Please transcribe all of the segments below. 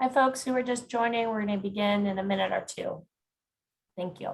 Hi, folks who are just joining. We're going to begin in a minute or two. Thank you.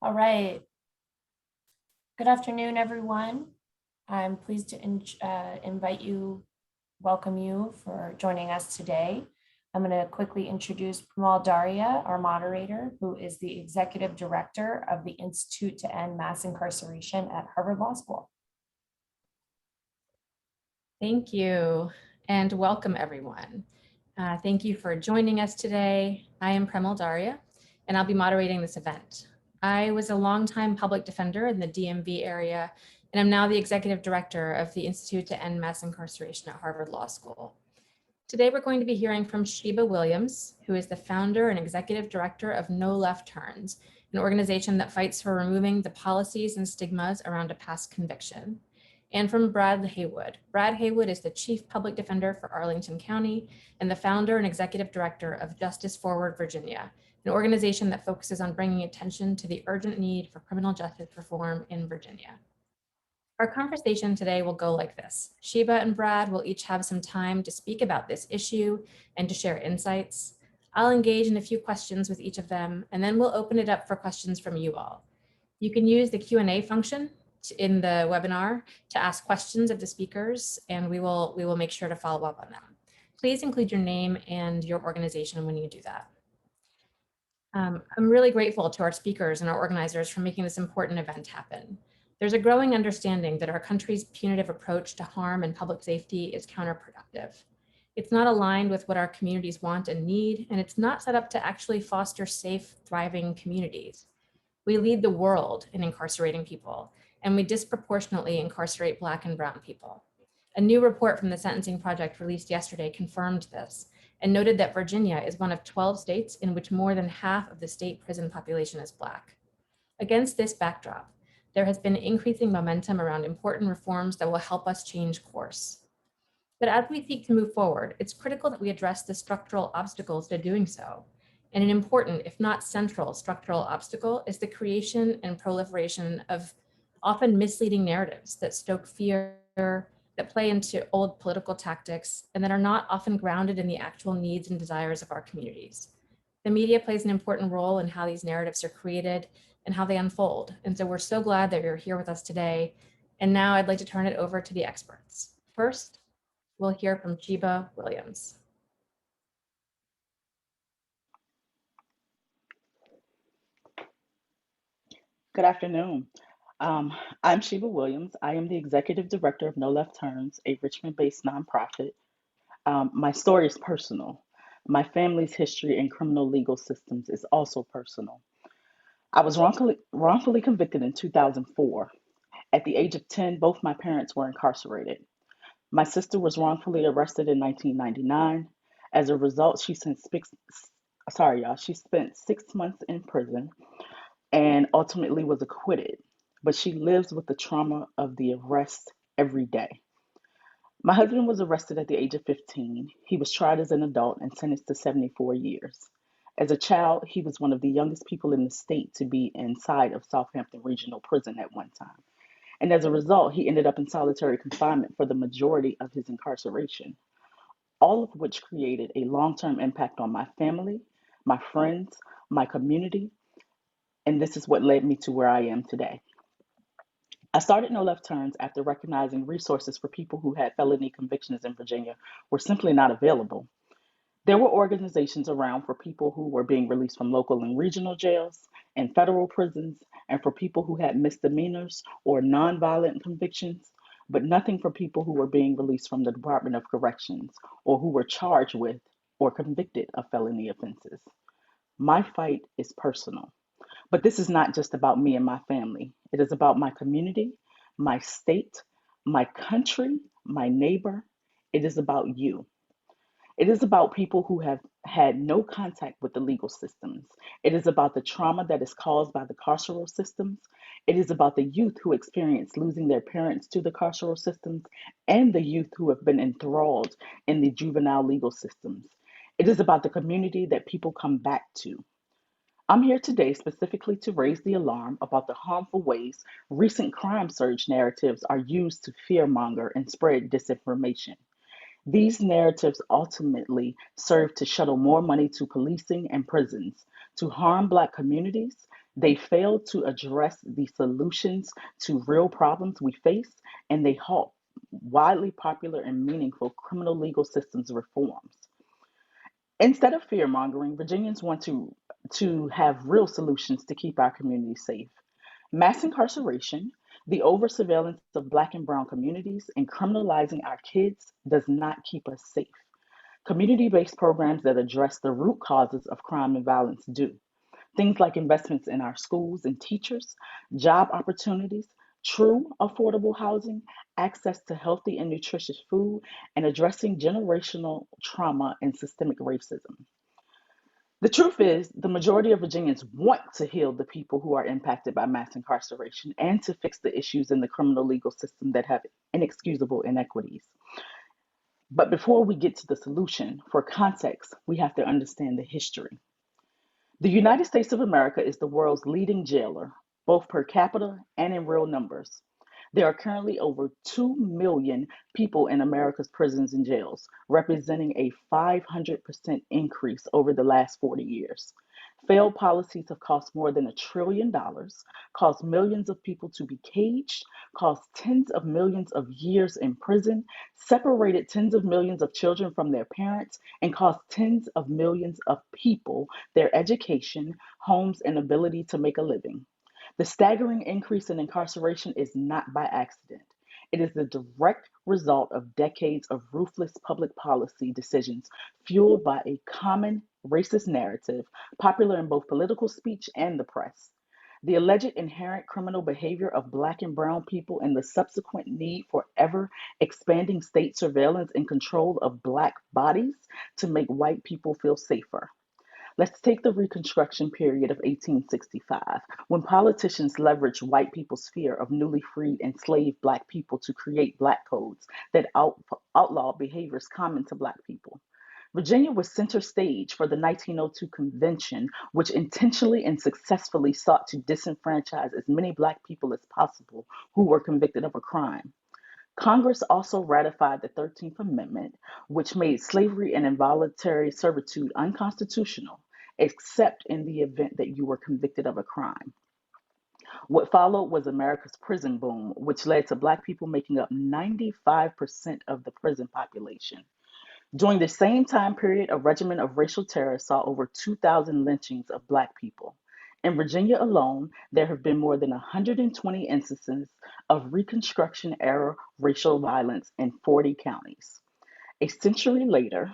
All right. Good afternoon, everyone. I'm pleased to welcome you for joining us today. I'm going to quickly introduce Premal Dharia, our moderator, who is the Executive Director of the Institute to End Mass Incarceration at Harvard Law School. Thank you, and welcome everyone. Thank you for joining us today. I am Premal Dharia, and I'll be moderating this event. I was a longtime public defender in the DMV area, and I'm now the Executive Director of the Institute to End Mass Incarceration at Harvard Law School. Today, we're going to be hearing from Sheba Williams, who is the founder and Executive Director of Nolef Turns, an organization that fights for removing the policies and stigmas around a past conviction, and from Brad Haywood. Brad Haywood is the Chief Public Defender for Arlington County and the founder and Executive Director of Justice Forward Virginia, an organization that focuses on bringing attention to the urgent need for criminal justice reform in Virginia. Our conversation today will go like this. Sheba and Brad will each have some time to speak about this issue and to share insights. I'll engage in a few questions with each of them, and then we'll open it up for questions from you all. You can use the Q&A function in the webinar to ask questions of the speakers, and we will make sure to follow up on them. Please include your name and your organization when you do that. I'm really grateful to our speakers and our organizers for making this important event happen. There's a growing understanding that our country's punitive approach to harm and public safety is counterproductive. It's not aligned with what our communities want and need, and it's not set up to actually foster safe, thriving communities. We lead the world in incarcerating people, and we disproportionately incarcerate Black and Brown people. A new report from the Sentencing Project released yesterday confirmed this and noted that Virginia is one of 12 states in which more than half of the state prison population is Black. Against this backdrop, there has been increasing momentum around important reforms that will help us change course. But as we seek to move forward, it's critical that we address the structural obstacles to doing so. And an important, if not central, structural obstacle is the creation and proliferation of often misleading narratives that stoke fear, that play into old political tactics, and that are not often grounded in the actual needs and desires of our communities. The media plays an important role in how these narratives are created and how they unfold. And so we're so glad that you're here with us today. And now I'd like to turn it over to the experts. First, we'll hear from Sheba Williams. Good afternoon. I'm Sheba Williams. I am the Executive Director of Nolef Turns, a Richmond-based nonprofit. My story is personal. My family's history in criminal legal systems is also personal. I was wrongfully convicted in 2004. At the age of 10, both my parents were incarcerated. My sister was wrongfully arrested in 1999. As a result, she spent 6 months in prison and ultimately was acquitted. But she lives with the trauma of the arrest every day. My husband was arrested at the age of 15. He was tried as an adult and sentenced to 74 years. As a child, he was one of the youngest people in the state to be inside of Southampton Regional Prison at one time. And as a result, he ended up in solitary confinement for the majority of his incarceration, all of which created a long term impact on my family, my friends, my community, And this is what led me to where I am today. I started Nolef Turns after recognizing resources for people who had felony convictions in Virginia were simply not available. There were organizations around for people who were being released from local and regional jails and federal prisons, and for people who had misdemeanors or nonviolent convictions, but nothing for people who were being released from the Department of Corrections or who were charged with or convicted of felony offenses. My fight is personal, but this is not just about me and my family. It is about my community, my state, my country, my neighbor. It is about you. It is about people who have had no contact with the legal systems. It is about the trauma that is caused by the carceral systems. It is about the youth who experience losing their parents to the carceral systems and the youth who have been enthralled in the juvenile legal systems. It is about the community that people come back to. I'm here today specifically to raise the alarm about the harmful ways recent crime surge narratives are used to fearmonger and spread disinformation. These narratives ultimately serve to shuttle more money to policing and prisons, to harm Black communities. They fail to address the solutions to real problems we face, and they halt widely popular and meaningful criminal legal systems reforms. Instead of fear mongering, Virginians want to have real solutions to keep our communities safe. Mass incarceration, the over surveillance of Black and Brown communities, and criminalizing our kids does not keep us safe. Community based programs that address the root causes of crime and violence do. Things like investments in our schools and teachers, job opportunities, true affordable housing, access to healthy and nutritious food, and addressing generational trauma and systemic racism. The truth is, the majority of Virginians want to heal the people who are impacted by mass incarceration and to fix the issues in the criminal legal system that have inexcusable inequities. But before we get to the solution, for context, we have to understand the history. The United States of America is the world's leading jailer, both per capita and in real numbers. There are currently over 2 million people in America's prisons and jails, representing a 500% increase over the last 40 years. Failed policies have cost more than $1 trillion, caused millions of people to be caged, caused tens of millions of years in prison, separated tens of millions of children from their parents, and cost tens of millions of people their education, homes, and ability to make a living. The staggering increase in incarceration is not by accident. It is the direct result of decades of ruthless public policy decisions fueled by a common racist narrative popular in both political speech and the press. The alleged inherent criminal behavior of Black and Brown people and the subsequent need for ever expanding state surveillance and control of Black bodies to make white people feel safer. Let's take the Reconstruction period of 1865, when politicians leveraged white people's fear of newly freed enslaved Black people to create Black codes that outlawed behaviors common to Black people. Virginia was center stage for the 1902 convention, which intentionally and successfully sought to disenfranchise as many Black people as possible who were convicted of a crime. Congress also ratified the 13th Amendment, which made slavery and involuntary servitude unconstitutional, except in the event that you were convicted of a crime. What followed was America's prison boom, which led to Black people making up 95% of the prison population. During the same time period, a regimen of racial terror saw over 2,000 lynchings of Black people. In Virginia alone, there have been more than 120 instances of Reconstruction era racial violence in 40 counties. A century later,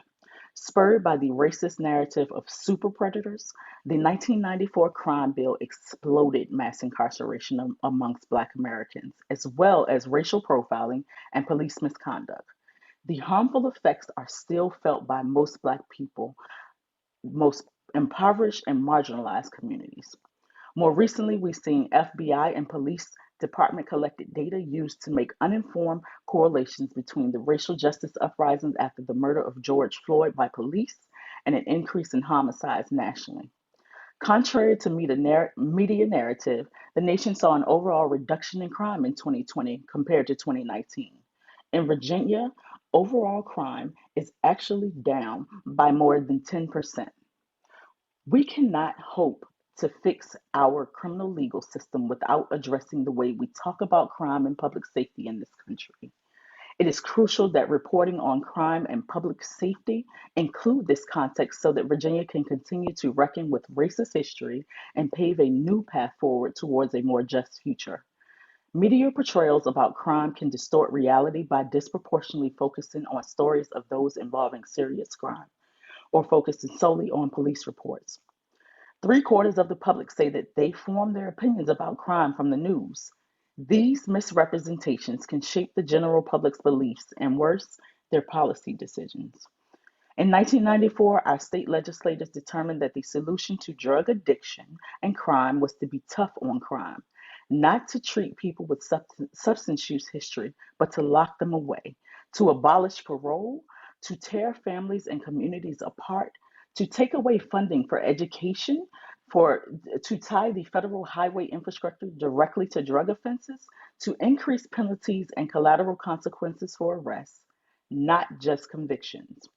spurred by the racist narrative of super predators, the 1994 crime bill exploded mass incarceration amongst Black Americans, as well as racial profiling and police misconduct. The harmful effects are still felt by most Black people, most impoverished and marginalized communities. More recently, we've seen FBI and police department collected data used to make uninformed correlations between the racial justice uprisings after the murder of George Floyd by police and an increase in homicides nationally. Contrary to media narrative, the nation saw an overall reduction in crime in 2020 compared to 2019. In Virginia, overall crime is actually down by more than 10%. We cannot hope to fix our criminal legal system without addressing the way we talk about crime and public safety in this country. It is crucial that reporting on crime and public safety include this context so that Virginia can continue to reckon with racist history and pave a new path forward towards a more just future. Media portrayals about crime can distort reality by disproportionately focusing on stories of those involving serious crime or focusing solely on police reports. Three-quarters of the public say that they form their opinions about crime from the news. These misrepresentations can shape the general public's beliefs and, worse, their policy decisions. In 1994, our state legislators determined that the solution to drug addiction and crime was to be tough on crime, not to treat people with substance use history, but to lock them away, to abolish parole, to tear families and communities apart, to take away funding for education, to tie the federal highway infrastructure directly to drug offenses, to increase penalties and collateral consequences for arrests, not just convictions.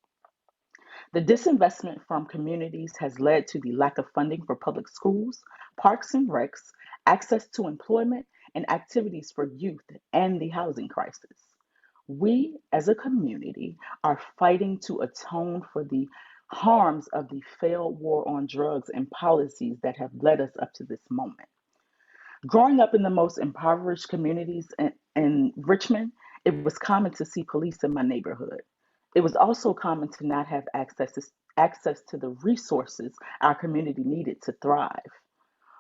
The disinvestment from communities has led to the lack of funding for public schools, parks and recs, access to employment, and activities for youth, and the housing crisis. We, as a community, are fighting to atone for the harms of the failed war on drugs and policies that have led us up to this moment. Growing up in the most impoverished communities in Richmond, it was common to see police in my neighborhood. It was also common to not have access to the resources our community needed to thrive.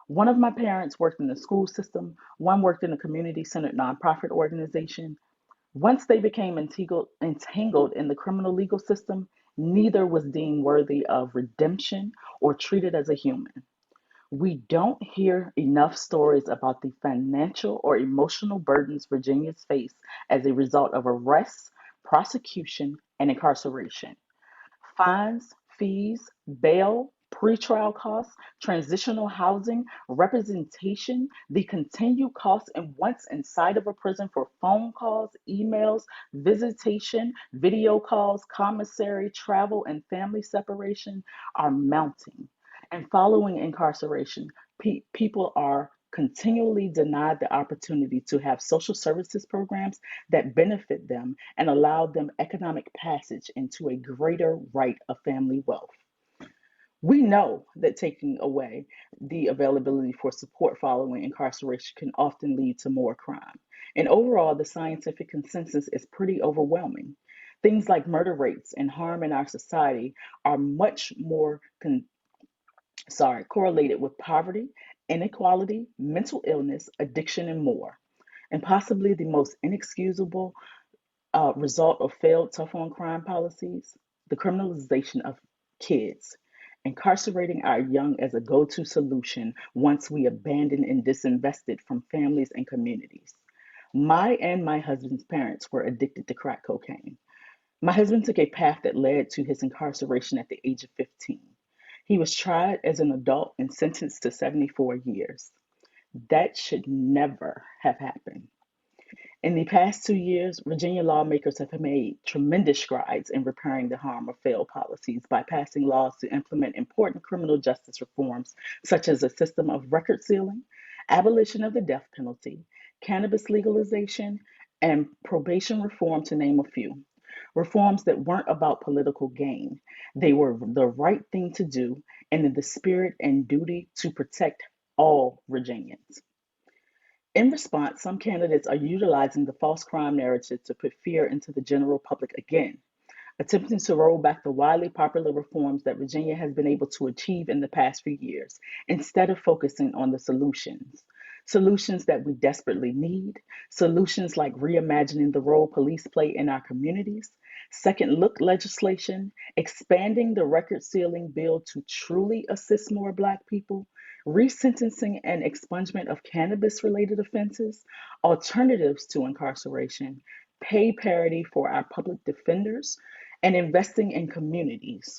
One of my parents worked in the school system, one worked in a community centered nonprofit organization. Once they became entangled in the criminal legal system, neither was deemed worthy of redemption or treated as a human. We don't hear enough stories about the financial or emotional burdens Virginians face as a result of arrests, prosecution, and incarceration. Fines, fees, bail, pretrial costs, transitional housing, representation, the continued costs and once inside of a prison for phone calls, emails, visitation, video calls, commissary, travel, and family separation are mounting. And following incarceration, people are continually denied the opportunity to have social services programs that benefit them and allow them economic passage into a greater right of family wealth. We know that taking away the availability for support following incarceration can often lead to more crime. And overall, the scientific consensus is pretty overwhelming. Things like murder rates and harm in our society are much more correlated with poverty, inequality, mental illness, addiction, and more. And possibly the most inexcusable result of failed tough on crime policies, the criminalization of kids, incarcerating our young as a go to solution once we abandon and disinvested from families and communities. My and my husband's parents were addicted to crack cocaine. My husband took a path that led to his incarceration at the age of 15. He was tried as an adult and sentenced to 74 years. That should never have happened. In the past 2 years, Virginia lawmakers have made tremendous strides in repairing the harm of failed policies by passing laws to implement important criminal justice reforms, such as a system of record sealing, abolition of the death penalty, cannabis legalization, and probation reform, to name a few. Reforms that weren't about political gain. They were the right thing to do and in the spirit and duty to protect all Virginians. In response, some candidates are utilizing the false crime narrative to put fear into the general public again, attempting to roll back the widely popular reforms that Virginia has been able to achieve in the past few years, instead of focusing on the solutions. Solutions that we desperately need, solutions like reimagining the role police play in our communities, second look legislation, expanding the record sealing bill to truly assist more Black people, resentencing and expungement of cannabis related offenses, alternatives to incarceration, pay parity for our public defenders, and investing in communities.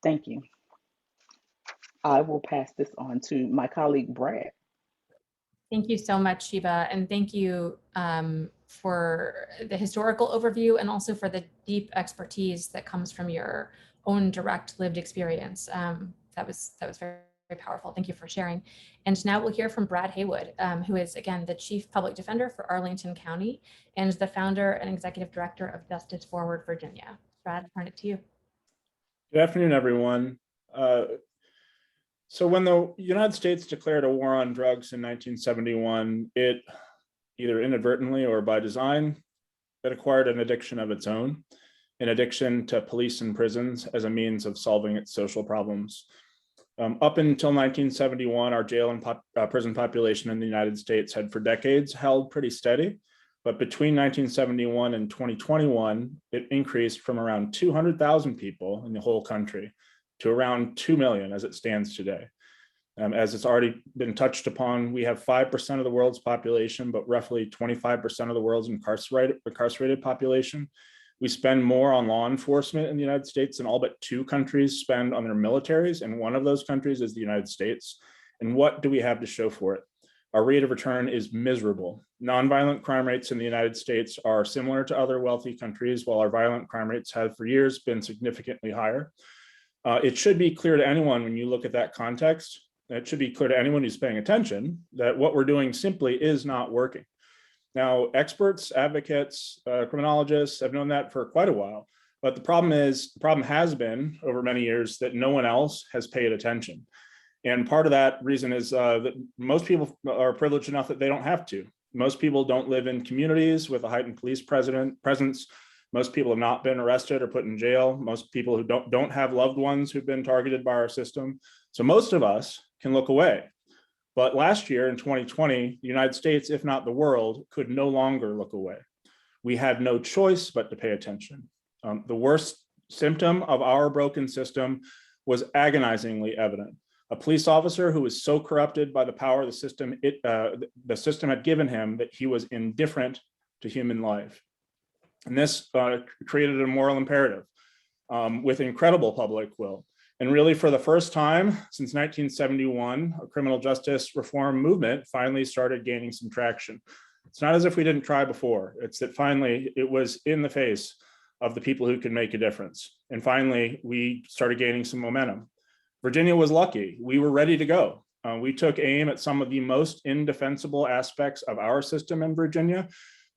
Thank you. I will pass this on to my colleague, Brad. Thank you so much, Sheba, and thank you for the historical overview and also for the deep expertise that comes from your own direct lived experience. That was very, very powerful. Thank you for sharing. And now we'll hear from Brad Haywood, who is, again, the Chief Public Defender for Arlington County and the founder and executive director of Justice Forward Virginia. Brad, turn it to you. Good afternoon, everyone. So when the United States declared a war on drugs in 1971, it either inadvertently or by design, it acquired an addiction of its own, an addiction to police and prisons as a means of solving its social problems. Up until 1971, our jail and prison population in the United States had for decades held pretty steady. But between 1971 and 2021, it increased from around 200,000 people in the whole country to around 2 million as it stands today. As it's already been touched upon, we have 5% of the world's population, but roughly 25% of the world's incarcerated population. We spend more on law enforcement in the United States than all but 2 countries spend on their militaries, and one of those countries is the United States. And what do we have to show for it? Our rate of return is miserable. Nonviolent crime rates in the United States are similar to other wealthy countries, while our violent crime rates have for years been significantly higher. It should be clear to anyone when you look at that context, it should be clear to anyone who's paying attention that what we're doing simply is not working. Now, experts, advocates, criminologists have known that for quite a while, but the problem has been over many years that no one else has paid attention. And part of that reason is that most people are privileged enough that they don't have to. Most people don't live in communities with a heightened police presence. Most people have not been arrested or put in jail. Most people who don't have loved ones who've been targeted by our system. So most of us can look away. But last year in 2020, the United States, if not the world, could no longer look away. We had no choice but to pay attention. The worst symptom of our broken system was agonizingly evident. A police officer who was so corrupted by the power of the system, the system had given him that he was indifferent to human life. And this created a moral imperative with incredible public will. And really, for the first time since 1971, a criminal justice reform movement finally started gaining some traction. It's not as if we didn't try before. It's that finally it was in the face of the people who could make a difference. And finally, we started gaining some momentum. Virginia was lucky. We were ready to go. We took aim at some of the most indefensible aspects of our system in Virginia.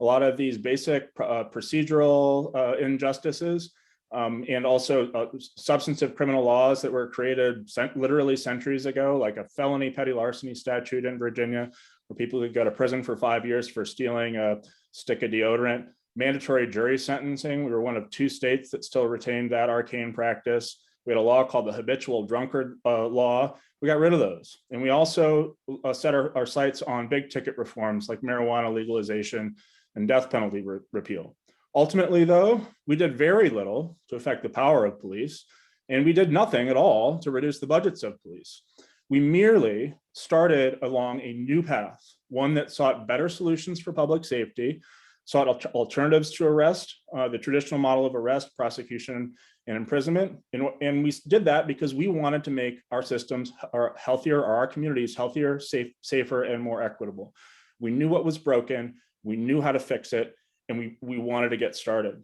A lot of these basic procedural injustices and also substantive criminal laws that were created literally centuries ago, like a felony petty larceny statute in Virginia, where people could go to prison for 5 years for stealing a stick of deodorant. Mandatory jury sentencing. We were one of 2 states that still retained that arcane practice. We had a law called the habitual drunkard law. We got rid of those. And we also set our sights on big ticket reforms like marijuana legalization and death penalty repeal. Ultimately, though, we did very little to affect the power of police, and we did nothing at all to reduce the budgets of police. We merely started along a new path, one that sought better solutions for public safety, sought alternatives to arrest, the traditional model of arrest, prosecution, and imprisonment. And we did that because we wanted to make our systems healthier, or our communities healthier, safer, and more equitable. We knew what was broken, we knew how to fix it, and we wanted to get started.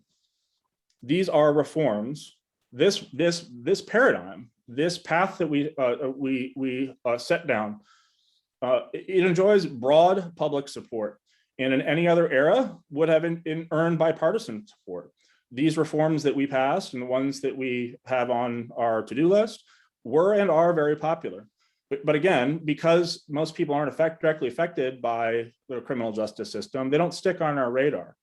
These are reforms. This paradigm, this path that we set down, it enjoys broad public support, and in any other era would have earned bipartisan support. These reforms that we passed and the ones that we have on our to-do list were and are very popular. But again, because most people aren't directly affected by the criminal justice system, they don't stick on our radar.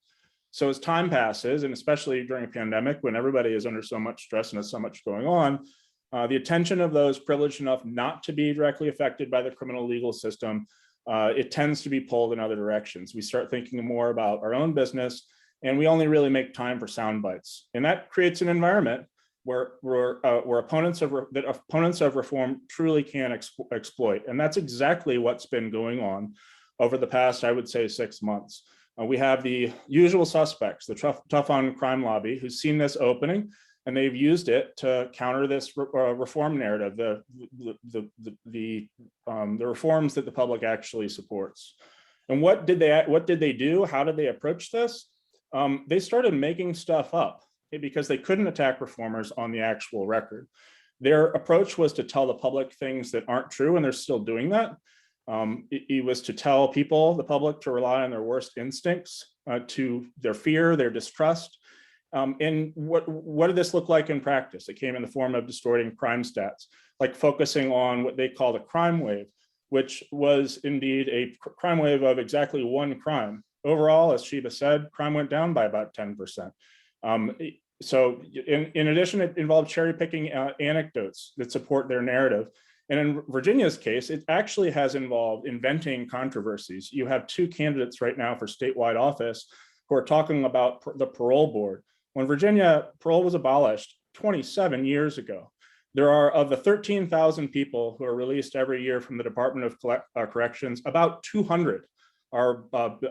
So as time passes, and especially during a pandemic when everybody is under so much stress and has so much going on, the attention of those privileged enough not to be directly affected by the criminal legal system, it tends to be pulled in other directions. We start thinking more about our own business, and we only really make time for sound bites. And that creates an environment where opponents of reform truly can exploit. And that's exactly what's been going on over the past, I would say, 6 months. We have the usual suspects, the tough on crime lobby, who's seen this opening, and they've used it to counter this reform narrative, the reforms that the public actually supports. And what did they do? How did they approach this? They started making stuff up. because they couldn't attack reformers on the actual record. Their approach was to tell the public things that aren't true, and they're still doing that. It was to tell people, the public, to rely on their worst instincts, to their fear, their distrust. And what did this look like in practice? It came in the form of distorting crime stats, like focusing on what they call the crime wave, which was indeed a crime wave of exactly one crime. Overall, as Sheba said, crime went down by about 10%. So in addition, it involved cherry picking anecdotes that support their narrative. And in Virginia's case, it actually has involved inventing controversies. You have two candidates right now for statewide office who are talking about the parole board. When Virginia, parole was abolished 27 years ago. There are, of the 13,000 people who are released every year from the Department of Corrections, about 200 are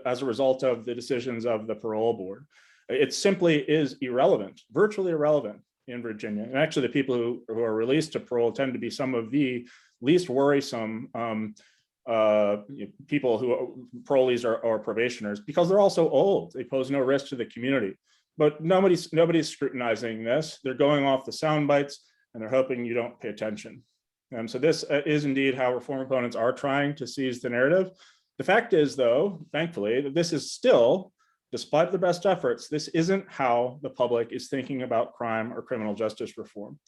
as a result of the decisions of the parole board. It simply is irrelevant, virtually irrelevant in Virginia. And actually the people who are released to parole tend to be some of the least worrisome people who parolees or probationers, because they're also old. They pose no risk to the community. But nobody's scrutinizing this. They're going off the sound bites and they're hoping you don't pay attention. So this is indeed how reform opponents are trying to seize the narrative. The fact is, though, thankfully, that this is still, despite the best efforts, this isn't how the public is thinking about crime or criminal justice reform.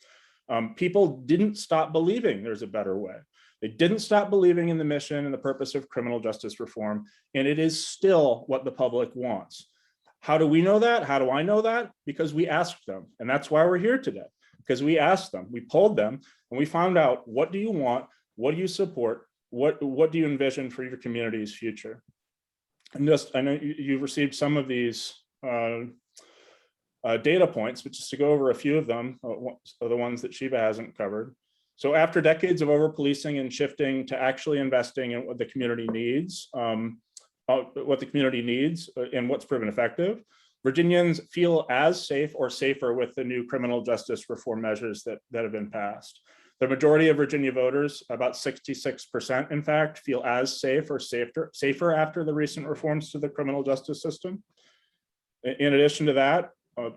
People didn't stop believing there's a better way. They didn't stop believing in the mission and the purpose of criminal justice reform, and it is still what the public wants. How do we know that? How do I know that? Because we asked them, and that's why we're here today, because we asked them, we polled them, and we found out, what do you want? What do you support? What do you envision for your community's future? And just, I know you've received some of these data points, but just to go over a few of them, are the ones that Sheba hasn't covered. So after decades of over-policing and shifting to actually investing in what the community needs, and what's proven effective, Virginians feel as safe or safer with the new criminal justice reform measures that have been passed. The majority of Virginia voters, about 66%, in fact, feel as safe or safer after the recent reforms to the criminal justice system. In addition to that,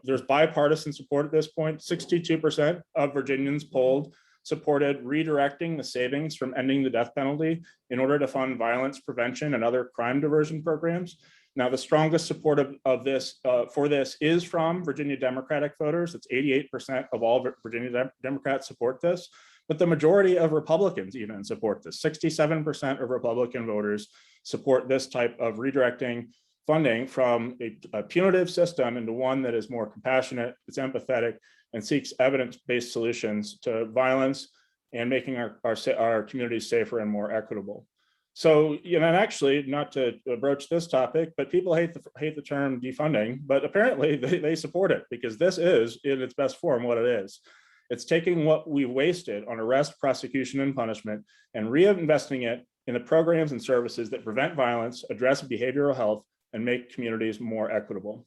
there's bipartisan support at this point. 62% of Virginians polled supported redirecting the savings from ending the death penalty in order to fund violence prevention and other crime diversion programs. Now, the strongest support of this for this is from Virginia Democratic voters. It's 88% of all Virginia Democrats support this, but the majority of Republicans even support this. 67% of Republican voters support this type of redirecting funding from a punitive system into one that is more compassionate, it's empathetic, and seeks evidence-based solutions to violence and making our communities safer and more equitable. So, and actually, not to broach this topic, but people hate the term defunding, but apparently they support it, because this is, in its best form, what it is. It's taking what we've wasted on arrest, prosecution, and punishment and reinvesting it in the programs and services that prevent violence, address behavioral health, and make communities more equitable.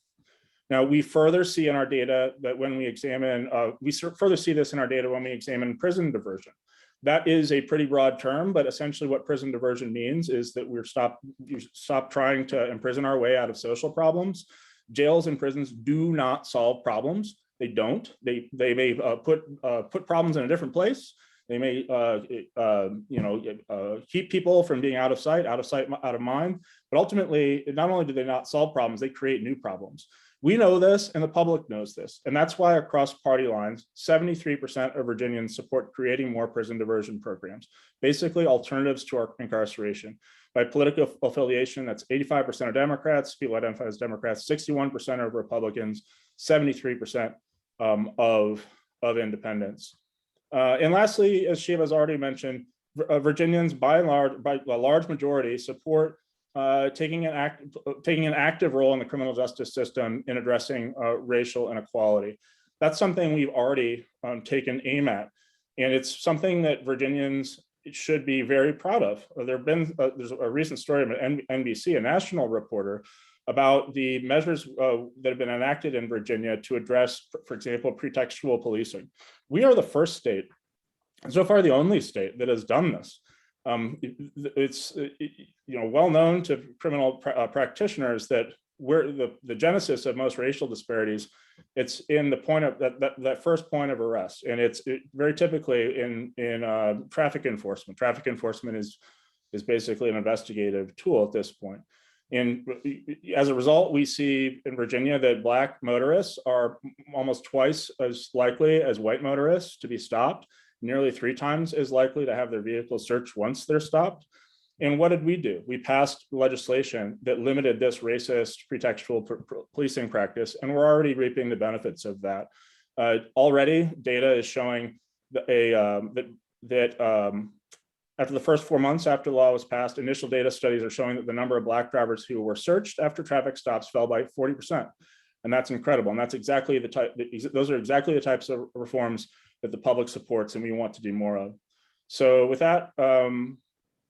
Now, we further see in our data that when we examine, further see this in our data when we examine prison diversion. That is a pretty broad term, but essentially what prison diversion means is that we stop trying to imprison our way out of social problems. Jails and prisons do not solve problems. They don't. They may put problems in a different place. They may keep people from being out of sight, out of mind. But ultimately, not only do they not solve problems, they create new problems. We know this, and the public knows this. And that's why across party lines, 73% of Virginians support creating more prison diversion programs, basically alternatives to our incarceration. By political affiliation, that's 85% of Democrats, people identify as Democrats, 61% of Republicans, 73% of independents. And lastly, as Sheba has already mentioned, Virginians, by a large majority, support taking an active role in the criminal justice system in addressing racial inequality. That's something we've already taken aim at, and it's something that Virginians should be very proud of. There's a recent story of NBC, a national reporter, about the measures that have been enacted in Virginia to address, for example, pretextual policing. We are the first state, and so far the only state, that has done this. It's well known to criminal practitioners that where the genesis of most racial disparities, it's in the point of that first point of arrest, and it's very typically in traffic enforcement. Traffic enforcement is basically an investigative tool at this point. And as a result, we see in Virginia that Black motorists are almost twice as likely as white motorists to be stopped, nearly 3 times as likely to have their vehicles searched once they're stopped. And what did we do? We passed legislation that limited this racist pretextual policing practice, and we're already reaping the benefits of that. Already, data is showing that after the first 4 months after the law was passed, initial data studies are showing that the number of Black drivers who were searched after traffic stops fell by 40%. And that's incredible. And that's exactly the type, those are exactly the types of reforms that the public supports and we want to do more of. So with that,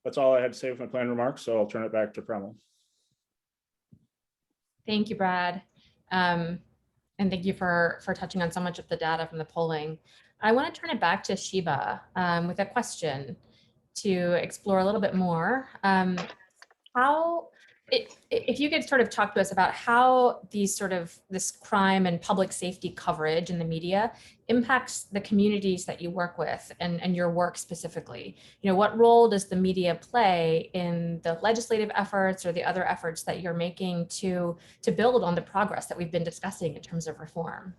that's all I had to say with my planned remarks. So I'll turn it back to Premal. Thank you, Brad. And thank you for touching on so much of the data from the polling. I want to turn it back to Sheba with a question to explore a little bit more. If you could sort of talk to us about how this crime and public safety coverage in the media impacts the communities that you work with and your work specifically. You know, what role does the media play in the legislative efforts or the other efforts that you're making to build on the progress that we've been discussing in terms of reform?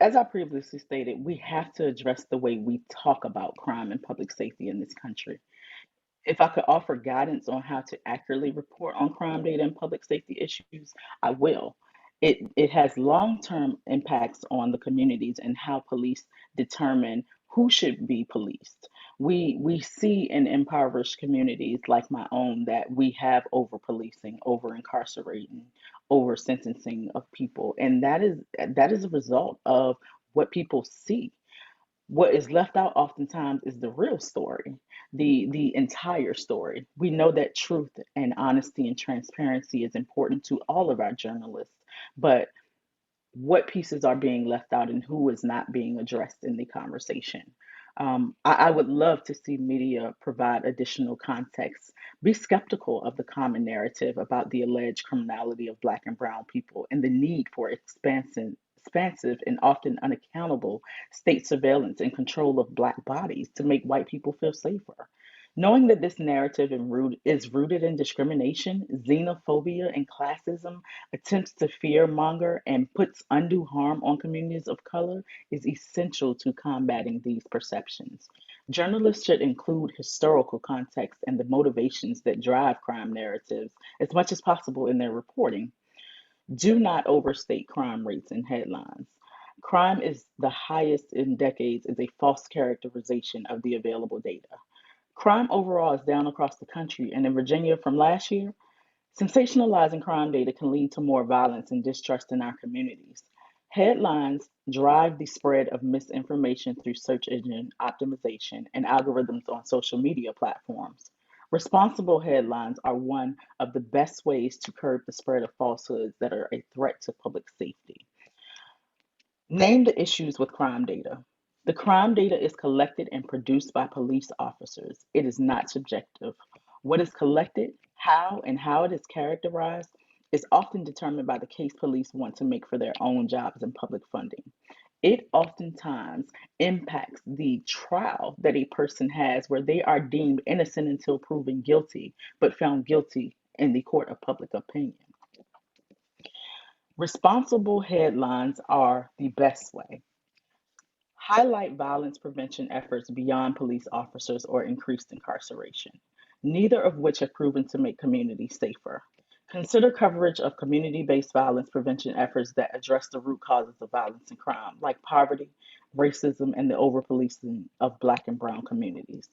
As I previously stated, we have to address the way we talk about crime and public safety in this country. If I could offer guidance on how to accurately report on crime data and public safety issues, I will. It has long-term impacts on the communities and how police determine who should be policed. We see in impoverished communities like my own that we have over policing, over incarcerating, over sentencing of people, and that is a result of what people see. What is left out oftentimes is the real story, the entire story. We know that truth and honesty and transparency is important to all of our journalists, but what pieces are being left out and who is not being addressed in the conversation. I would love to see media provide additional context. Be skeptical of the common narrative about the alleged criminality of Black and Brown people and the need for expansive and often unaccountable state surveillance and control of Black bodies to make white people feel safer. Knowing that this narrative is rooted in discrimination, xenophobia, and classism, attempts to fearmonger, and puts undue harm on communities of color is essential to combating these perceptions. Journalists should include historical context and the motivations that drive crime narratives as much as possible in their reporting. Do not overstate crime rates in headlines. Crime is the highest in decades is a false characterization of the available data. Crime overall is down across the country, and in Virginia from last year, sensationalizing crime data can lead to more violence and distrust in our communities. Headlines drive the spread of misinformation through search engine optimization and algorithms on social media platforms. Responsible headlines are one of the best ways to curb the spread of falsehoods that are a threat to public safety. Name the issues with crime data. The crime data is collected and produced by police officers. It is not subjective. What is collected, and how it is characterized is often determined by the case police want to make for their own jobs and public funding. It oftentimes impacts the trial that a person has where they are deemed innocent until proven guilty, but found guilty in the court of public opinion. Responsible headlines are the best way. Highlight violence prevention efforts beyond police officers or increased incarceration, neither of which have proven to make communities safer. Consider coverage of community-based violence prevention efforts that address the root causes of violence and crime, like poverty, racism, and the over-policing of Black and Brown communities.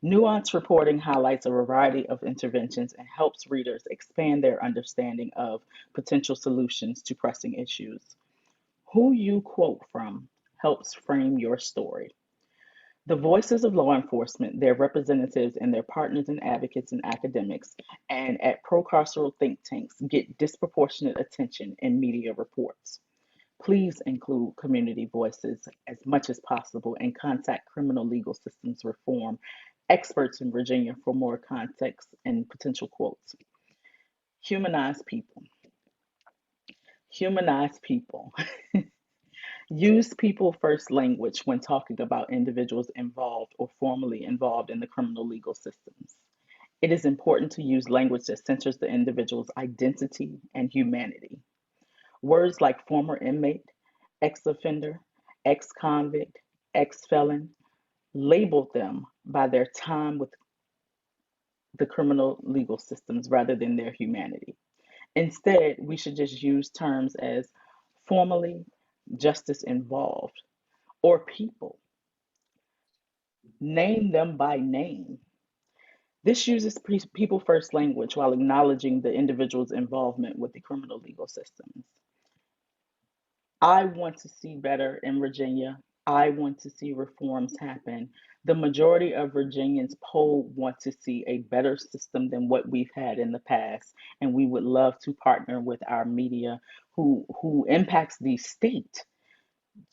Nuanced reporting highlights a variety of interventions and helps readers expand their understanding of potential solutions to pressing issues. Who you quote from helps frame your story. The voices of law enforcement, their representatives, and their partners and advocates and academics, and at pro-carceral think tanks get disproportionate attention in media reports. Please include community voices as much as possible and contact criminal legal systems reform experts in Virginia for more context and potential quotes. Humanize people. Humanize people. Use people first language when talking about individuals involved or formerly involved in the criminal legal systems. It is important to use language that centers the individual's identity and humanity. Words like former inmate, ex offender, ex convict, ex felon label them by their time with the criminal legal systems rather than their humanity. Instead, we should just use terms as formerly justice involved or people. Name them by name. This uses people first language while acknowledging the individual's involvement with the criminal legal systems. I want to see better in Virginia. I want to see reforms happen. The majority of Virginians polled want to see a better system than what we've had in the past. And we would love to partner with our media who impacts the state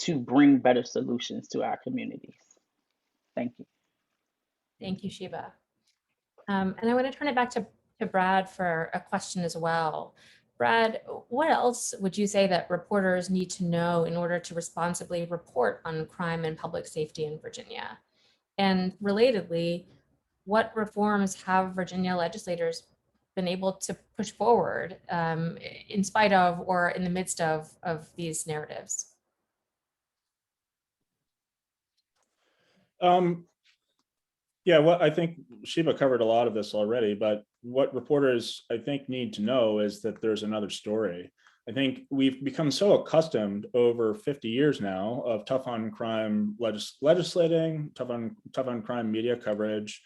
to bring better solutions to our communities. Thank you. Thank you, Sheba. And I want to turn it back to Brad for a question as well. Brad, what else would you say that reporters need to know in order to responsibly report on crime and public safety in Virginia? And relatedly, what reforms have Virginia legislators been able to push forward in spite of or in the midst of these narratives? Yeah, well, I think Sheba covered a lot of this already, but what reporters, I think, need to know is that there's another story. I think we've become so accustomed over 50 years now of tough on crime legislating, tough on crime media coverage,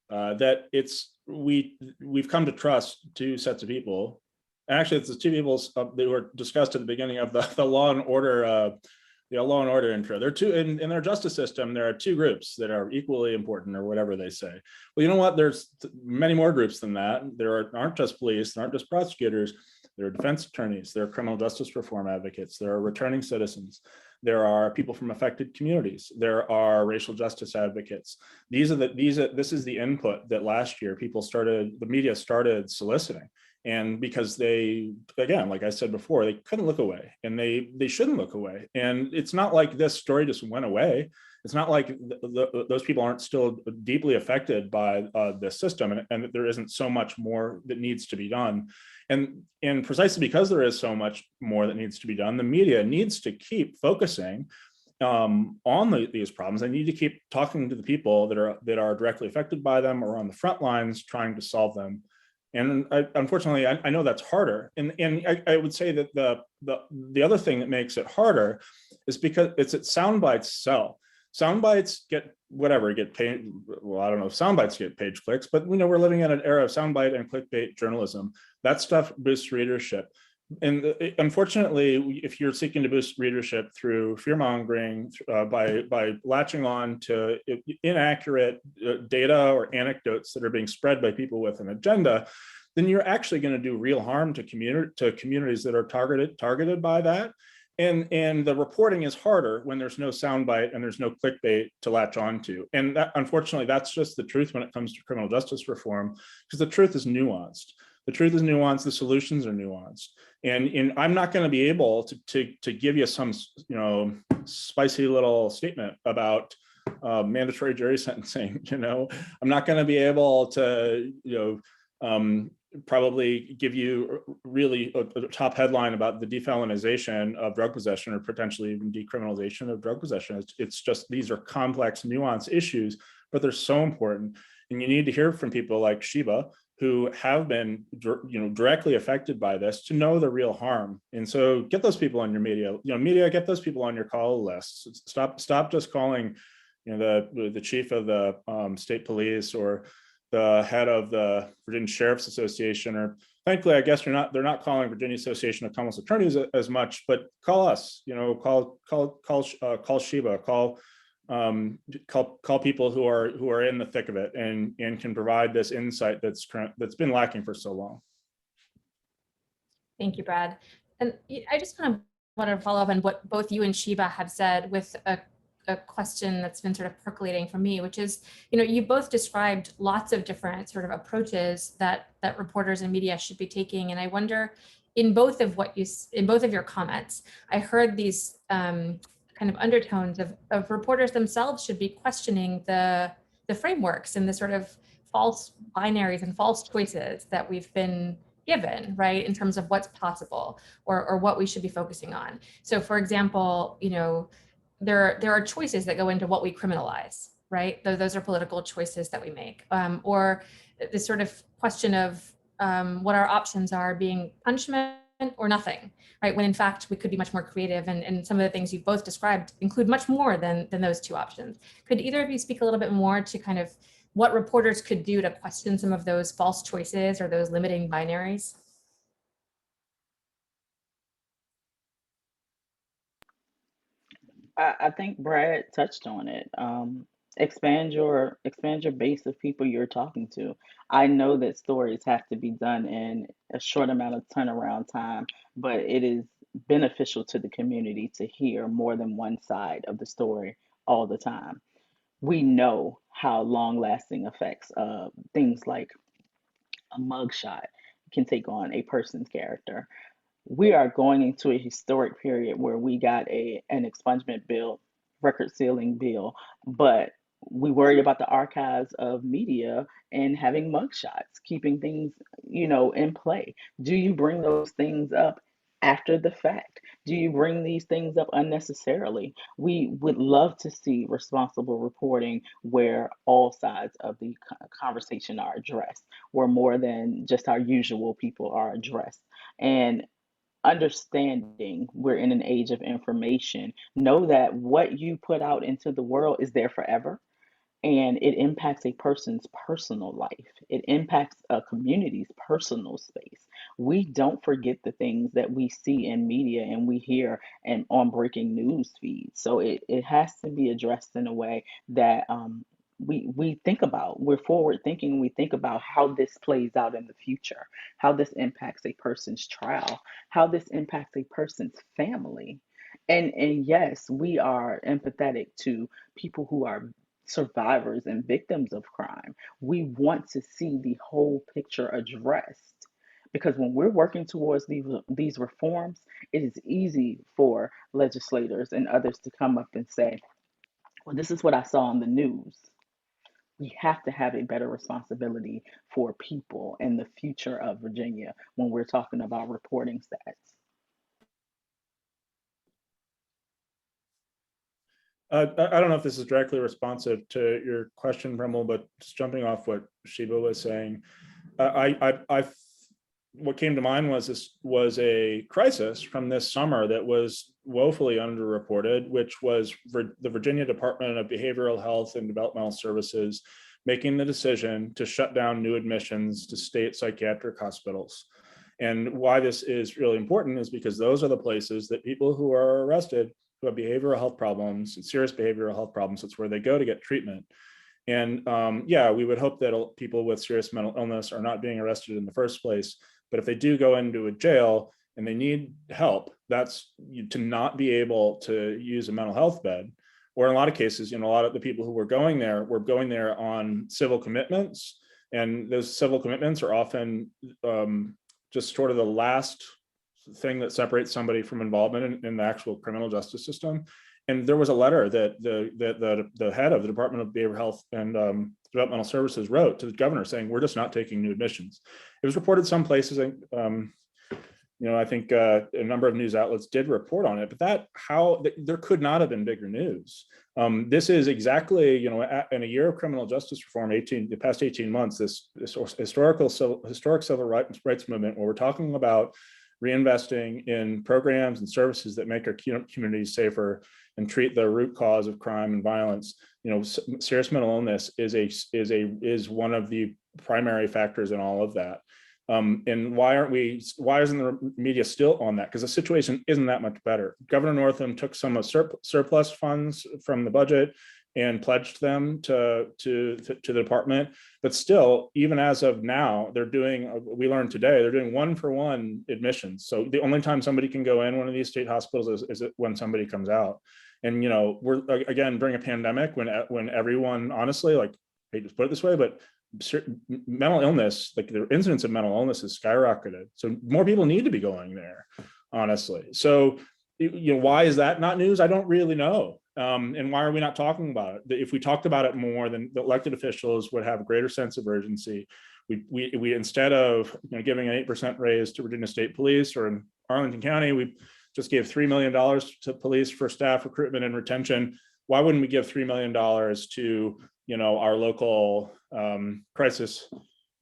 that we've come to trust two sets of people. Actually, it's the two people that were discussed at the beginning of the Law and Order. The Law and Order intro. There are two in their justice system. There are two groups that are equally important, or whatever they say. Well, you know what? There's many more groups than that. There aren't just police. There aren't just prosecutors. There are defense attorneys. There are criminal justice reform advocates. There are returning citizens. There are people from affected communities. There are racial justice advocates. This is the input that last year the media started soliciting. And because they, again, like I said before, they couldn't look away, and they shouldn't look away. And it's not like this story just went away. It's not like those people aren't still deeply affected by the system, and there isn't so much more that needs to be done. And precisely because there is so much more that needs to be done, the media needs to keep focusing on these problems. They need to keep talking to the people that are directly affected by them or on the front lines trying to solve them. And unfortunately, I know that's harder. And I would say that the other thing that makes it harder is because it's that sound bites sell. Sound bites get paid. Well, I don't know if sound bites get page clicks, but we're living in an era of soundbite and clickbait journalism. That stuff boosts readership. And unfortunately, if you're seeking to boost readership through fearmongering, by latching on to inaccurate data or anecdotes that are being spread by people with an agenda, then you're actually going to do real harm to communities that are targeted by that. And the reporting is harder when there's no soundbite and there's no clickbait to latch onto. And unfortunately, that's just the truth when it comes to criminal justice reform, because the truth is nuanced. The truth is nuanced. The solutions are nuanced. And I'm not going to be able to give you some spicy little statement about mandatory jury sentencing. I'm not going to be able to probably give you really a top headline about the defelonization of drug possession, or potentially even decriminalization of drug possession. It's just, these are complex, nuanced issues, but they're so important. And you need to hear from people like Sheba, who have been directly affected by this, to know the real harm. And so get those people on your media, get those people on your call lists. Stop just calling the chief of the state police or the head of the Virginia Sheriff's Association, or thankfully, I guess they're not calling Virginia Association of Commonwealth Attorneys as much, but call us, call Sheba, call people who are in the thick of it and can provide this insight that's been lacking for so long. Thank you, Brad. And I just kind of want to follow up on what both you and Sheba have said with a a question that's been sort of percolating for me, which is, you both described lots of different sort of approaches that reporters and media should be taking. And I wonder, in both of your comments, I heard these kind of undertones of reporters themselves should be questioning the frameworks and the sort of false binaries and false choices that we've been given, right, in terms of what's possible or what we should be focusing on. So, for example, there are choices that go into what we criminalize, right? Those are political choices that we make, or this sort of question of what our options are being punishment or nothing, right? When in fact we could be much more creative, and some of the things you both described include much more than those two options. Could either of you speak a little bit more to kind of what reporters could do to question some of those false choices or those limiting binaries? I think Brad touched on it. Expand your base of people you're talking to. I know that stories have to be done in a short amount of turnaround time, but it is beneficial to the community to hear more than one side of the story all the time. We know how long-lasting effects things like a mugshot can take on a person's character. We are going into a historic period where we got an expungement bill, record sealing bill, but we worry about the archives of media and having mugshots, keeping things, in play. Do you bring those things up after the fact? Do you bring these things up unnecessarily? We would love to see responsible reporting where all sides of the conversation are addressed, where more than just our usual people are addressed. And understanding we're in an age of information, know that what you put out into the world is there forever, and it impacts a person's personal life. It impacts a community's personal space. We don't forget the things that we see in media and we hear and on breaking news feeds. So it has to be addressed in a way that we think about. We're forward thinking. We think about how this plays out in the future, how this impacts a person's trial, how this impacts a person's family. And yes, we are empathetic to people who are survivors and victims of crime. We want to see the whole picture addressed, because when we're working towards these reforms, it is easy for legislators and others to come up and say, well, this is what I saw on the news. We have to have a better responsibility for people and the future of Virginia when we're talking about reporting stats. I don't know if this is directly responsive to your question, Premal, but just jumping off what Sheba was saying, what came to mind was this was a crisis from this summer that was woefully underreported, which was the Virginia Department of Behavioral Health and Developmental Services making the decision to shut down new admissions to state psychiatric hospitals. And why this is really important is because those are the places that people who are arrested who have behavioral health problems and serious behavioral health problems, it's where they go to get treatment. And yeah, we would hope that people with serious mental illness are not being arrested in the first place. But if they do go into a jail and they need help, that's to not be able to use a mental health bed. Or in a lot of cases, a lot of the people who were going there on civil commitments. And those civil commitments are often just sort of the last thing that separates somebody from involvement in the actual criminal justice system. And there was a letter that the head of the Department of Behavioral Health and Developmental Services wrote to the governor saying, we're just not taking new admissions. It was reported some places, I think a number of news outlets did report on it, but there could not have been bigger news. This is exactly, in a year of criminal justice reform, the past 18 months, this historic civil rights movement, where we're talking about reinvesting in programs and services that make our communities safer and treat the root cause of crime and violence. Serious mental illness is one of the primary factors in all of that. And why isn't the media still on that? Because the situation isn't that much better. Governor Northam took some surplus funds from the budget and pledged them to the department. But still, even as of now, we learned today, they're doing 1-for-1 admissions. So the only time somebody can go in one of these state hospitals is when somebody comes out. And, we're again during a pandemic when everyone, honestly, like, I hate to put it this way, but mental illness, like the incidence of mental illness is skyrocketed. So more people need to be going there, honestly. So, why is that not news? I don't really know. And why are we not talking about it? If we talked about it more, then the elected officials would have a greater sense of urgency. We instead of giving an 8% raise to Virginia State Police, or in Arlington County, we just gave $3 million to police for staff recruitment and retention. Why wouldn't we give $3 million to our local crisis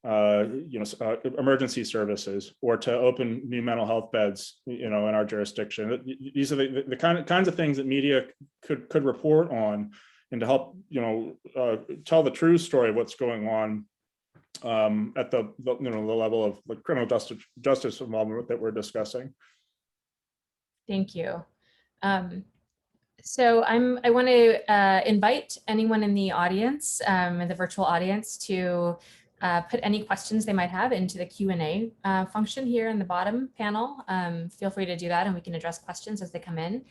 emergency services, or to open new mental health beds in our jurisdiction? These are the kinds of things that media could report on, and to help tell the true story of what's going on at the level of like criminal justice involvement that we're discussing. Thank you. So I want to invite anyone in the audience, in the virtual audience, to put any questions they might have into the Q&A function here in the bottom panel. Feel free to do that, and we can address questions as they come in.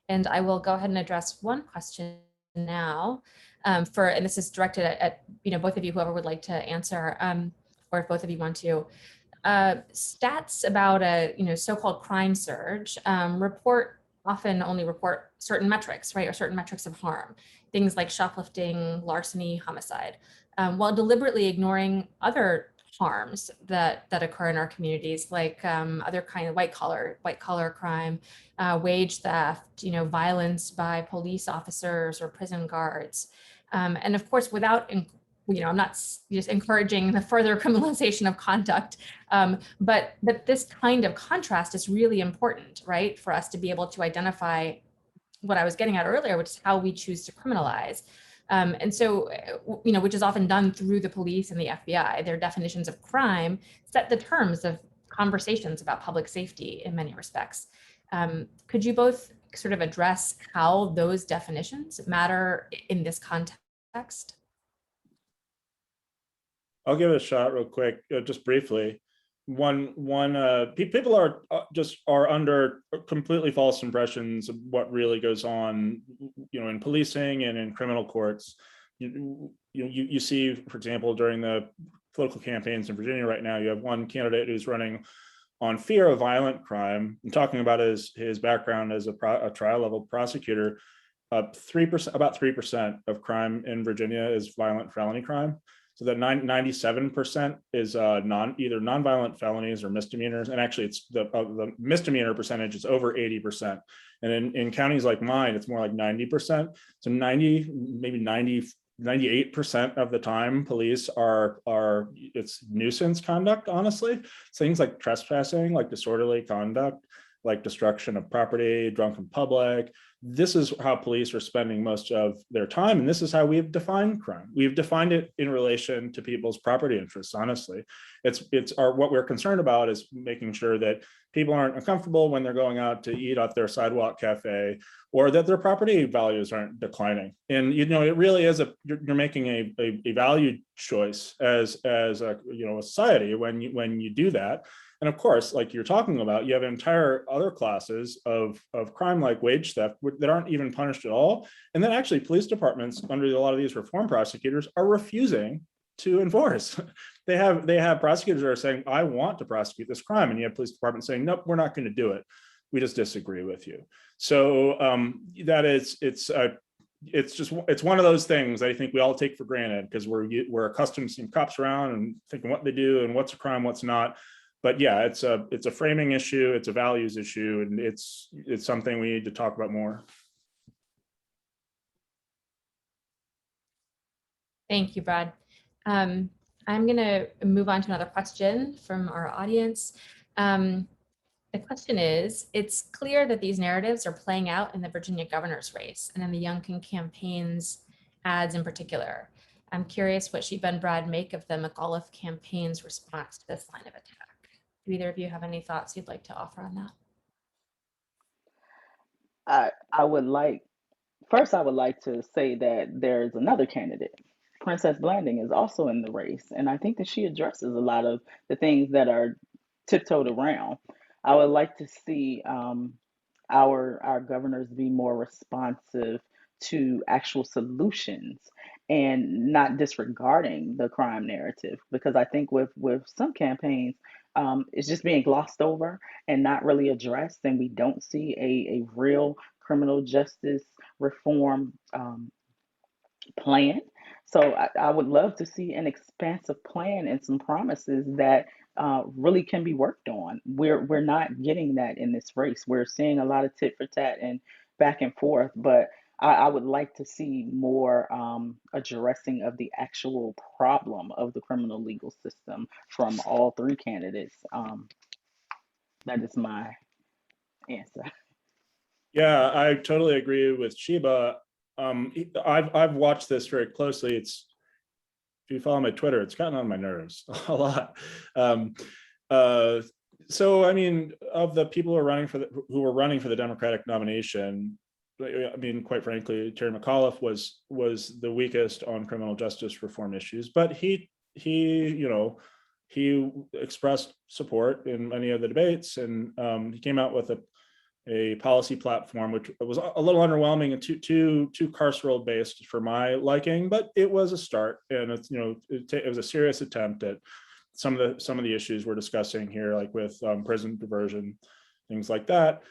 And I will go ahead and address one question now. And this is directed at both of you, whoever would like to answer, or if both of you want to. Stats about a so-called crime surge often only report certain metrics, right, or certain metrics of harm, things like shoplifting, larceny, homicide, while deliberately ignoring other harms that occur in our communities, like other kind of white collar crime, wage theft, violence by police officers or prison guards, and of course, without I'm not just encouraging the further criminalization of conduct, but this kind of contrast is really important, right, for us to be able to identify what I was getting at earlier, which is how we choose to criminalize. And so, which is often done through the police and the FBI. Their definitions of crime set the terms of conversations about public safety in many respects. Could you both sort of address how those definitions matter in this context? I'll give it a shot real quick, just briefly. People are under completely false impressions of what really goes on, in policing and in criminal courts. You see, for example, during the political campaigns in Virginia right now, you have one candidate who's running on fear of violent crime and talking about his background as a trial level prosecutor. 3%, about 3% of crime in Virginia is violent felony crime. So that 97% is either nonviolent felonies or misdemeanors. And actually it's the misdemeanor percentage is over 80%. And in counties like mine, it's more like 90%. So 98% of the time police it's nuisance conduct, honestly. Things like trespassing, like disorderly conduct, like destruction of property, drunk in public. This is how police are spending most of their time. And this is how we've defined crime. We've defined it in relation to people's property interests, honestly. What we're concerned about is making sure that people aren't uncomfortable when they're going out to eat at their sidewalk cafe, or that their property values aren't declining. And, it really is you're making a value choice as a society when you do that. And of course, like you're talking about, you have entire other classes of crime like wage theft that aren't even punished at all. And then actually police departments under a lot of these reform prosecutors are refusing to enforce. They have prosecutors that are saying, I want to prosecute this crime. And you have police departments saying, nope, we're not going to do it. We just disagree with you. So it's one of those things that I think we all take for granted because we're accustomed to seeing cops around and thinking what they do and what's a crime, what's not. But yeah, it's a framing issue, it's a values issue, and it's something we need to talk about more. Thank you, Brad. I'm going to move on to another question from our audience. The question is, it's clear that these narratives are playing out in the Virginia governor's race and in the Youngkin campaign's ads in particular. I'm curious what Sheba and Brad make of the McAuliffe campaign's response to this line of attack. Do either of you have any thoughts you'd like to offer on that? I would like to say that there's another candidate. Princess Blanding is also in the race, and I think that she addresses a lot of the things that are tiptoed around. I would like to see our governors be more responsive to actual solutions and not disregarding the crime narrative. Because I think with some campaigns, it's just being glossed over and not really addressed, and we don't see a real criminal justice reform plan. So I would love to see an expansive plan and some promises that really can be worked on. We're not getting that in this race. We're seeing a lot of tit for tat and back and forth, but I would like to see more addressing of the actual problem of the criminal legal system from all three candidates. That is my answer. Yeah, I totally agree with Sheba. I've watched this very closely. It's, if you follow my Twitter, it's gotten on my nerves a lot. So I mean, of the people who were running for the Democratic nomination, I mean, quite frankly, Terry McAuliffe was the weakest on criminal justice reform issues, but he expressed support in many of the debates, and he came out with a policy platform, which was a little underwhelming and too carceral based for my liking, but it was a start, and it's, it was a serious attempt at some of the issues we're discussing here, like with prison diversion, things like that.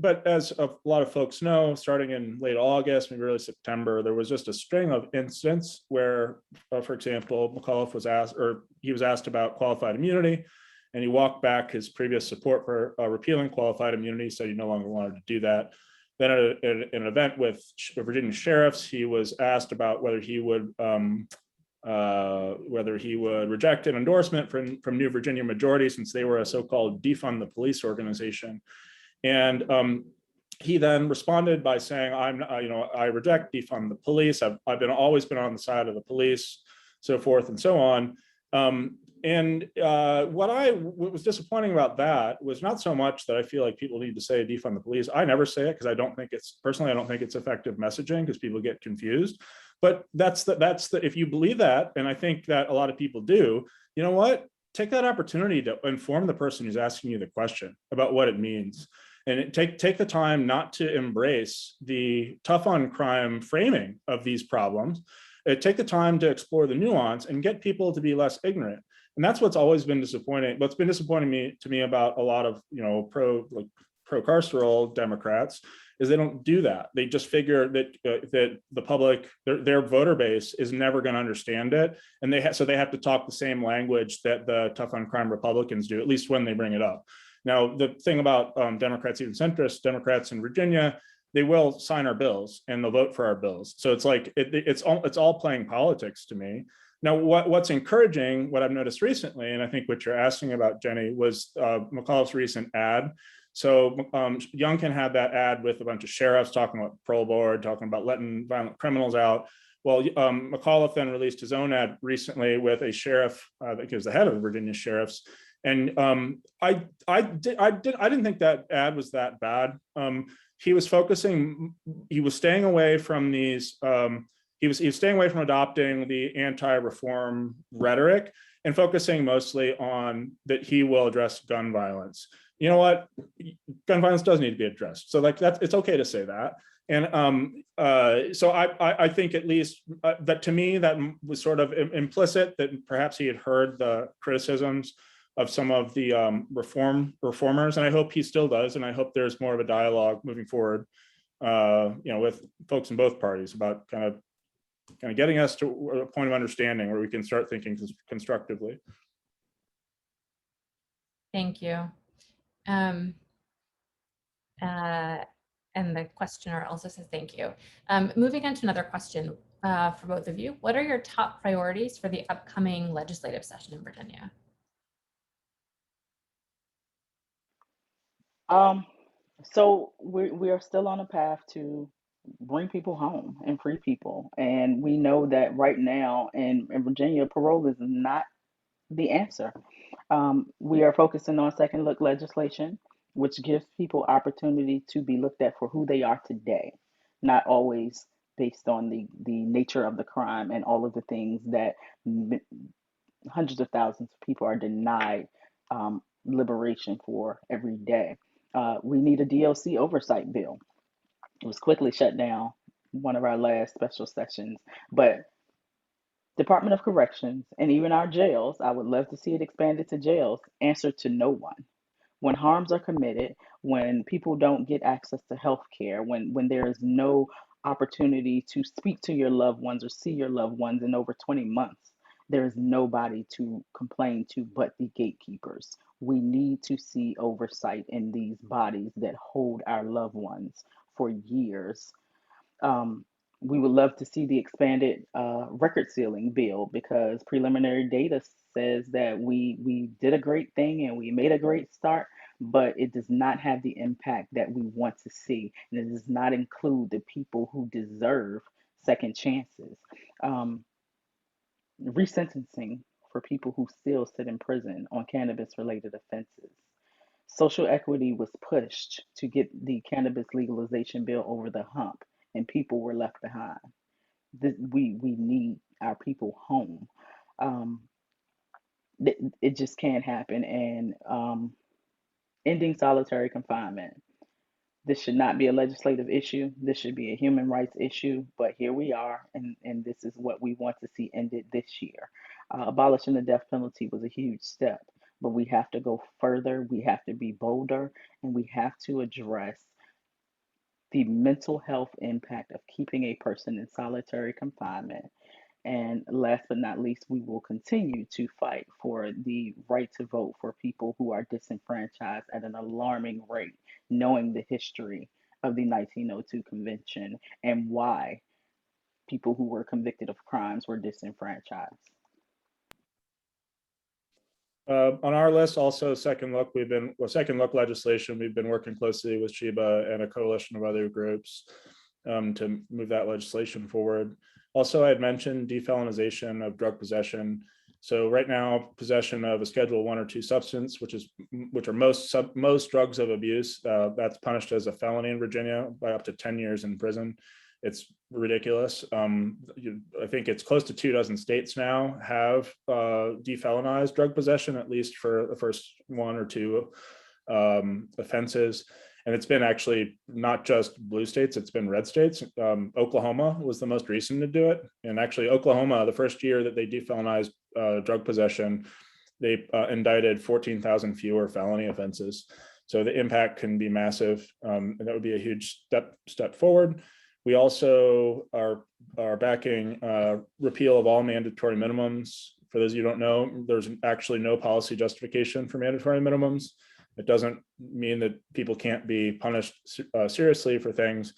But as a lot of folks know, starting in late August, maybe early September, there was just a string of incidents where, for example, McAuliffe was asked about qualified immunity, and he walked back his previous support for repealing qualified immunity, said he no longer wanted to do that. Then at an event with Virginia sheriffs, he was asked about whether he would reject an endorsement from New Virginia Majority, since they were a so-called defund the police organization. And he then responded by saying, I reject defund the police. I've always been on the side of the police, so forth and so on. What was disappointing about that was not so much that I feel like people need to say defund the police. I never say it because I don't think it's effective messaging, because people get confused. But that's the if you believe that, and I think that a lot of people do, you know what? Take that opportunity to inform the person who's asking you the question about what it means. And take the time not to embrace the tough on crime framing of these problems. Take the time to explore the nuance and get people to be less ignorant. And that's what's always been disappointing. What's been disappointing to me about a lot of pro-carceral Democrats is they don't do that. They just figure that that the public, their voter base, is never going to understand it, and so they have to talk the same language that the tough on crime Republicans do, at least when they bring it up. Now, the thing about Democrats, even centrist Democrats in Virginia, they will sign our bills and they'll vote for our bills. So it's like it's all playing politics to me. Now, what's encouraging, what I've noticed recently, and I think what you're asking about, Jenny, was McAuliffe's recent ad. So Youngkin had that ad with a bunch of sheriffs talking about parole board, talking about letting violent criminals out. Well, McAuliffe then released his own ad recently with a sheriff, I think he was the head of the Virginia sheriffs. And I didn't think that ad was that bad. He was staying away from these, he was staying away from adopting the anti-reform rhetoric and focusing mostly on that he will address gun violence. You know what? Gun violence does need to be addressed. So it's okay to say that. And so I think at least that, to me, that was sort of implicit that perhaps he had heard the criticisms of some of the reformers, and I hope he still does, and I hope there's more of a dialogue moving forward, with folks in both parties about kind of getting us to a point of understanding where we can start thinking constructively. Thank you. And the questioner also says thank you. Moving on to another question for both of you. What are your top priorities for the upcoming legislative session in Virginia? So we are still on a path to bring people home and free people. And we know that right now in Virginia, parole is not the answer. We are focusing on second look legislation, which gives people opportunity to be looked at for who they are today, not always based on the nature of the crime and all of the things that hundreds of thousands of people are denied liberation for every day. We need a DLC oversight bill. It was quickly shut down, one of our last special sessions. But Department of Corrections and even our jails, I would love to see it expanded to jails, answer to no one. When harms are committed, when people don't get access to health care, when there is no opportunity to speak to your loved ones or see your loved ones in over 20 months, there is nobody to complain to but the gatekeepers. We need to see oversight in these bodies that hold our loved ones for years. um, we would love to see the expanded record sealing bill, because preliminary data says that we did a great thing and we made a great start, but it does not have the impact that we want to see, and it does not include the people who deserve second chances. Um, Resentencing for people who still sit in prison on cannabis related offenses. Social equity was pushed to get the cannabis legalization bill over the hump, and people were left behind. We need our people home. Um, it just can't happen. And ending solitary confinement. This should not be a legislative issue. This should be a human rights issue. But here we are, and this is what we want to see ended this year. Abolishing the death penalty was a huge step, but we have to go further. We have to be bolder, and we have to address the mental health impact of keeping a person in solitary confinement. And last but not least, we will continue to fight for the right to vote for people who are disenfranchised at an alarming rate, knowing the history of the 1902 convention and why people who were convicted of crimes were disenfranchised. On our list, also second look, second look legislation. We've been working closely with Sheba and a coalition of other groups to move that legislation forward. Also, I had mentioned defelonization of drug possession. So right now, possession of a Schedule 1 or 2 substance, which are most drugs of abuse, that's punished as a felony in Virginia by up to 10 years in prison. It's ridiculous. I think it's close to 24 states now have defelonized drug possession, at least for the first 1 or 2 offenses. And it's been actually not just blue states, it's been red states. Oklahoma was the most recent to do it. And actually Oklahoma, the first year that they defelonized drug possession, they indicted 14,000 fewer felony offenses. So the impact can be massive. And that would be a huge step forward. We also are backing repeal of all mandatory minimums. For those of you who don't know, there's actually no policy justification for mandatory minimums. It doesn't mean that people can't be punished seriously for things.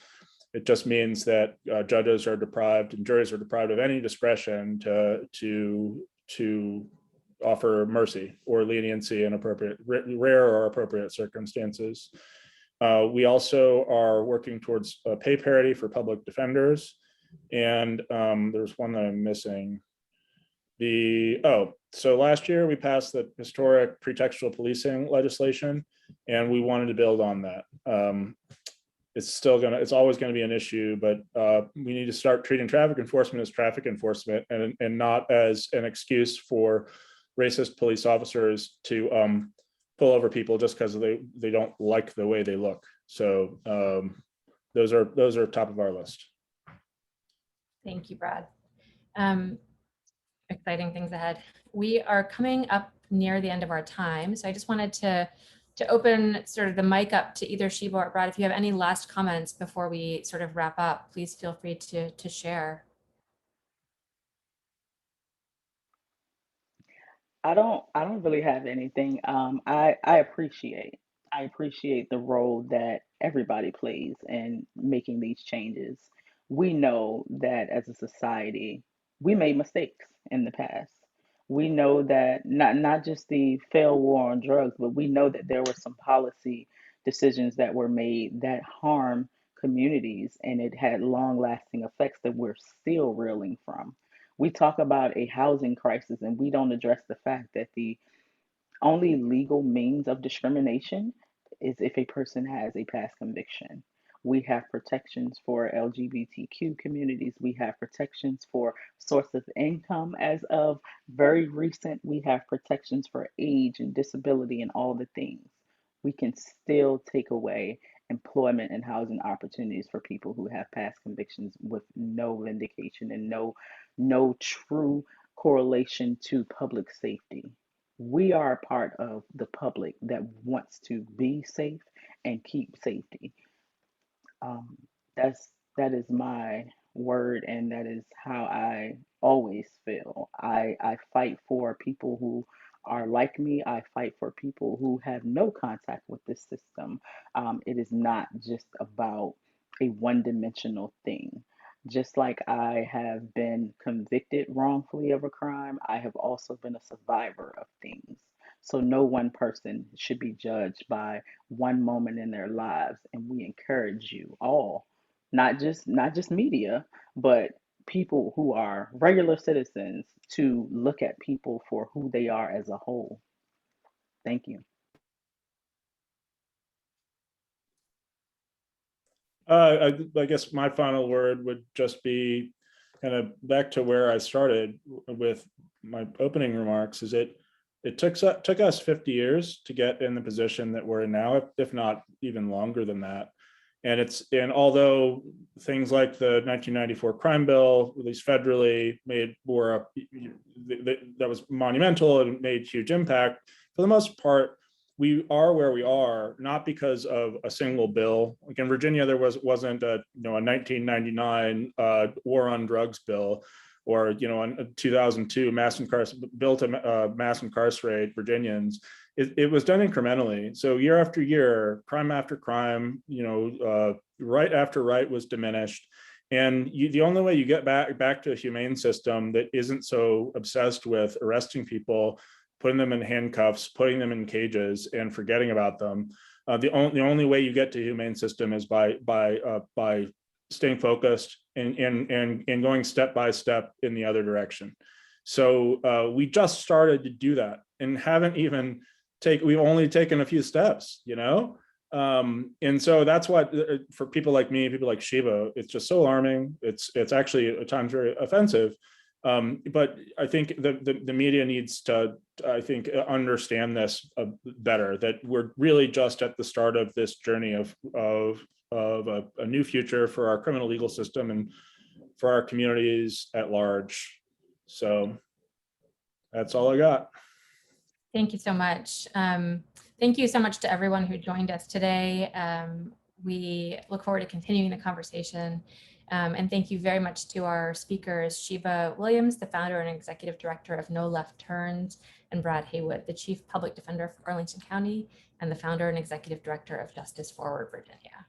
It just means that judges are deprived and juries are deprived of any discretion to offer mercy or leniency in rare or appropriate circumstances. We also are working towards pay parity for public defenders. And there's one that I'm missing. So last year we passed the historic pretextual policing legislation, and we wanted to build on that. It's always gonna be an issue, but we need to start treating traffic enforcement as traffic enforcement and not as an excuse for racist police officers to pull over people just because they don't like the way they look. So those are top of our list. Thank you, Brad. Exciting things ahead. We are coming up near the end of our time, so I just wanted to open sort of the mic up to either Sheba or Brad. If you have any last comments before we sort of wrap up, please feel free to share. I don't really have anything. I appreciate the role that everybody plays in making these changes. We know that as a society, we made mistakes in the past. We know that not just the failed war on drugs, but we know that there were some policy decisions that were made that harm communities, and it had long-lasting effects that we're still reeling from. We talk about a housing crisis, and we don't address the fact that the only legal means of discrimination is if a person has a past conviction. We have protections for LGBTQ communities. We have protections for source of income. As of very recent, we have protections for age and disability and all the things. we can still take away employment and housing opportunities for people who have past convictions with no vindication and no true correlation to public safety. We are a part of the public that wants to be safe and keep safety. Um, that is my word, and that is how I always feel. I fight for people who are like me. I fight for people who have no contact with this system. It is not just about a one-dimensional thing. Just like I have been convicted wrongfully of a crime, I have also been a survivor of things. So no one person should be judged by one moment in their lives, and we encourage you all, not just media, but people who are regular citizens, to look at people for who they are as a whole. Thank you. I guess my final word would just be kind of back to where I started with my opening remarks. Is it took us 50 years to get in the position that we're in now, if not even longer than that. And although things like the 1994 crime bill, released federally, that was monumental and made huge impact, for the most part, we are where we are not because of a single bill. Like in Virginia, there wasn't a 1999 war on drugs bill, or in 2002 bill to mass incarcerate Virginians. It was done incrementally. So year after year, crime after crime, right after right was diminished. And the only way you get back to a humane system that isn't so obsessed with arresting people, putting them in handcuffs, putting them in cages, and forgetting about them, the only way you get to a humane system is by staying focused and going step by step in the other direction. So we just started to do that and haven't even we've only taken a few steps, and so that's what, for people like me, people like Sheba, it's just so alarming. It's actually at times very offensive. But I think the media needs to, understand this better, that we're really just at the start of this journey of a new future for our criminal legal system and for our communities at large. So that's all I got. Thank you so much. Thank you so much to everyone who joined us today. We look forward to continuing the conversation. And thank you very much to our speakers, Sheba Williams, the founder and executive director of Nolef Turns, and Brad Haywood, the chief public defender for Arlington County and the founder and executive director of Justice Forward Virginia.